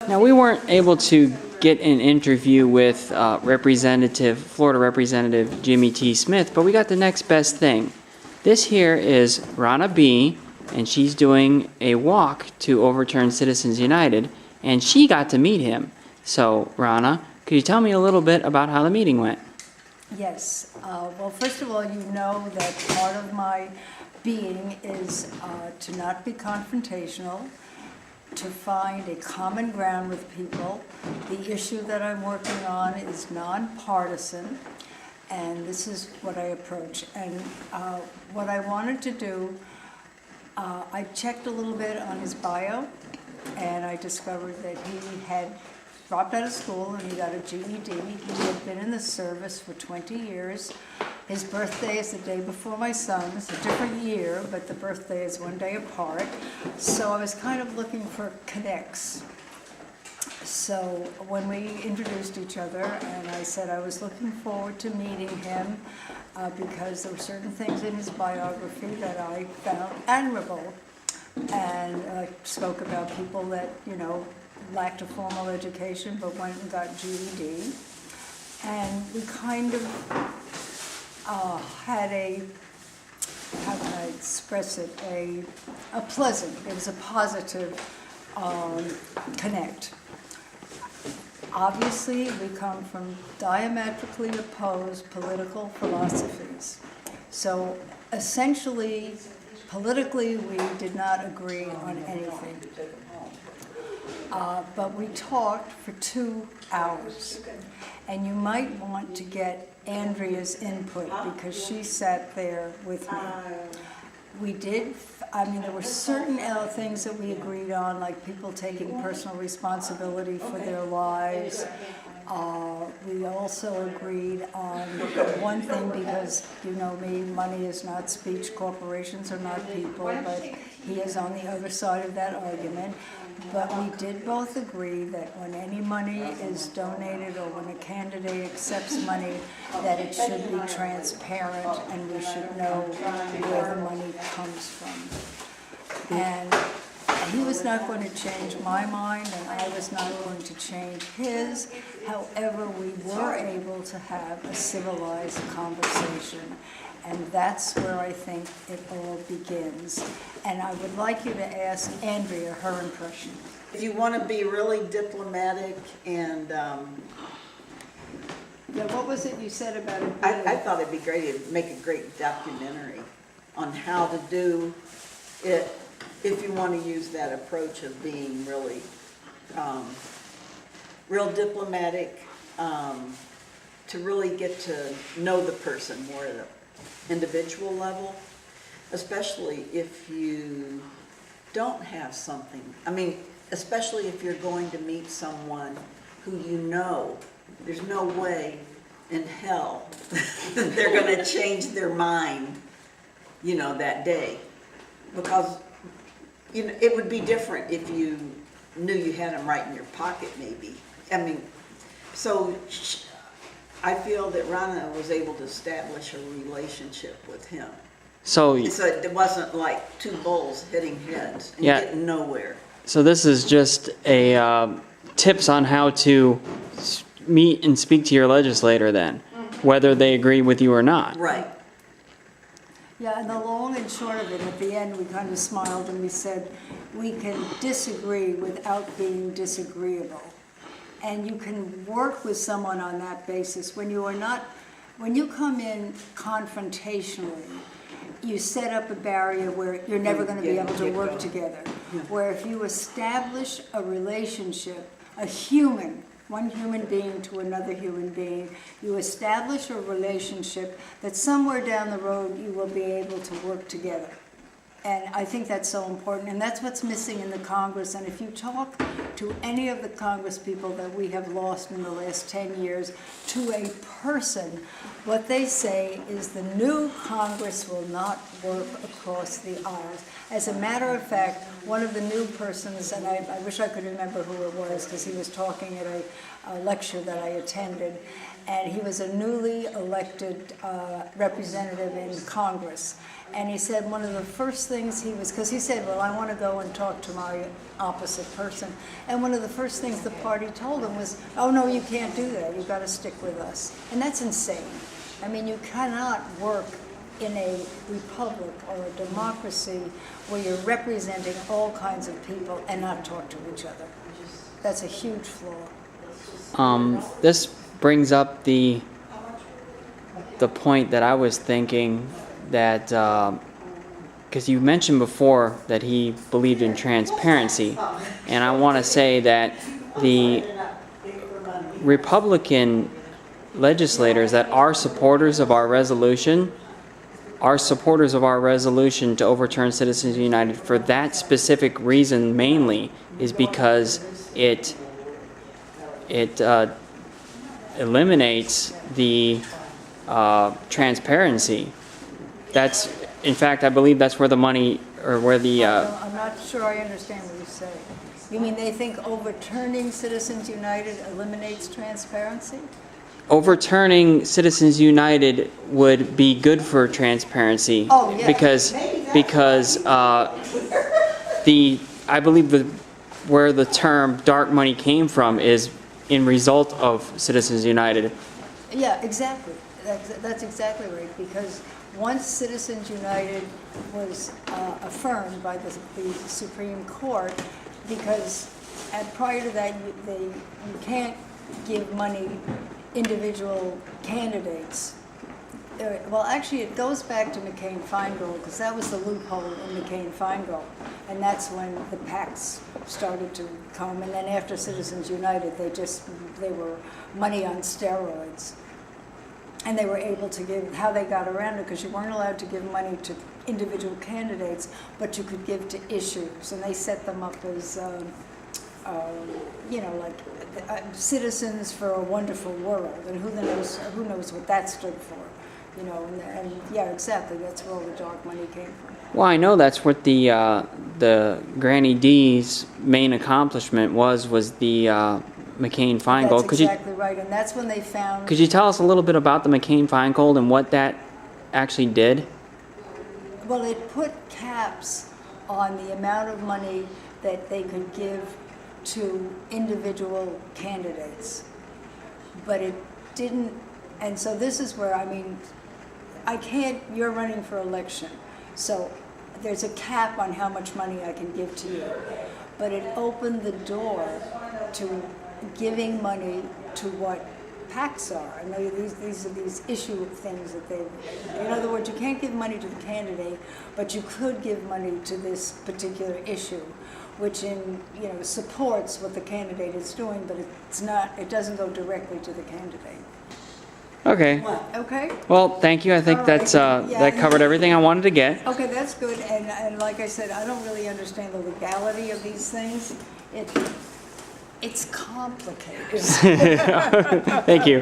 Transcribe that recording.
Now, we weren't able to get an interview with Florida Representative Jimmie T. Smith, but we got the next best thing. This here is Rhana B, and she's doing a walk to overturn Citizens United, and she got to meet him. So, Rhana, could you tell me a little bit about how the meeting went? Yes. Well, first of all, you know that part of my being is to not be confrontational, to find a common ground with people. The issue that I'm working on is nonpartisan, and this is what I approach. And what I wanted to do, I checked a little bit on his bio, and I discovered that he had dropped out of school and he got a GED. He had been in the service for 20 years. His birthday is the day before my son's, a different year, but the birthday is one day apart. So I was kind of looking for connects. So when we introduced each other, and I said I was looking forward to meeting him because there were certain things in his biography that I found admirable. And I spoke about people that, lacked a formal education but went and got GED. And we kind of had a, how can I express it, it was a positive connect. Obviously, we come from diametrically opposed political philosophies. So essentially, politically, we did not agree on anything. But we talked for 2 hours. And you might want to get Andrea's input because she sat there with me. There were certain things that we agreed on, like people taking personal responsibility for their lives. We also agreed on one thing because, you know me, money is not speech, corporations are not people, but he is on the other side of that argument. But we did both agree that when any money is donated or when a candidate accepts money, that it should be transparent and we should know where the money comes from. And he was not going to change my mind and I was not going to change his. However, we were able to have a civilized conversation. And that's where I think it all begins. And I would like you to ask Andrea her impression. If you want to be really diplomatic and... what was it you said about it? I thought it'd be great, it'd make a great documentary on how to do it if you want to use that approach of being really real diplomatic, to really get to know the person more at an individual level, especially if you don't have something. Especially if you're going to meet someone who you know, there's no way in hell that they're going to change their mind, that day. Because, it would be different if you knew you had them right in your pocket, maybe. So I feel that Rhana was able to establish a relationship with him. So it wasn't like two bulls hitting heads and getting nowhere. So this is just a tips on how to meet and speak to your legislator then, whether they agree with you or not. Right. Yeah, and the long and short of it, at the end we kind of smiled and we said, we can disagree without being disagreeable. And you can work with someone on that basis. When you come in confrontationally, you set up a barrier where you're never going to be able to work together. Where if you establish a relationship, one human being to another human being, you establish a relationship that somewhere down the road you will be able to work together. And I think that's so important, and that's what's missing in the Congress. And if you talk to any of the Congress people that we have lost in the last 10 years, to a person, what they say is the new Congress will not work across the aisles. As a matter of fact, one of the new persons, and I wish I could remember who it was because he was talking at a lecture that I attended, and he was a newly elected representative in Congress. And he said one of the first things because he said, well, I want to go and talk to my opposite person. And one of the first things the party told him was, oh, no, you can't do that. You've got to stick with us. And that's insane. I mean, you cannot work in a republic or a democracy where you're representing all kinds of people and not talk to each other. That's a huge flaw. This brings up the point that I was thinking that, because you mentioned before that he believed in transparency, and I want to say that the Republican legislators that are supporters of our resolution to overturn Citizens United for that specific reason mainly, is because it eliminates the transparency. That's, in fact, I believe that's where the money, or where the... I'm not sure I understand what you say. You mean they think overturning Citizens United eliminates transparency? Overturning Citizens United would be good for transparency. Oh, yeah. Because I believe where the term dark money came from is in result of Citizens United. Yeah, exactly. That's exactly right, because once Citizens United was affirmed by the Supreme Court, because prior to that, you can't give money individual candidates. Well, actually, it goes back to McCain-Feingold, because that was the loophole in McCain-Feingold, and that's when the PACs started to come. And then after Citizens United, they were money on steroids. And they were able to give, how they got around it, because you weren't allowed to give money to individual candidates, but you could give to issues. And they set them up as, Citizens for a Wonderful World. And who knows what that stood for, and yeah, exactly, that's where all the dark money came from. Well, I know that's what the Granny D's main accomplishment was the McCain-Feingold. That's exactly right, and that's when they found... Could you tell us a little bit about the McCain-Feingold and what that actually did? Well, it put caps on the amount of money that they could give to individual candidates. But it didn't, and so this is where, you're running for election, so there's a cap on how much money I can give to you. But it opened the door to giving money to what PACs are. And these are these issue things that they... In other words, you can't give money to the candidate, but you could give money to this particular issue, which supports what the candidate is doing, but it doesn't go directly to the candidate. Okay. Okay? Well, thank you. I think All right. that covered everything I wanted to get. Okay, that's good. And like I said, I don't really understand the legality of these things. It's complicated. Thank you.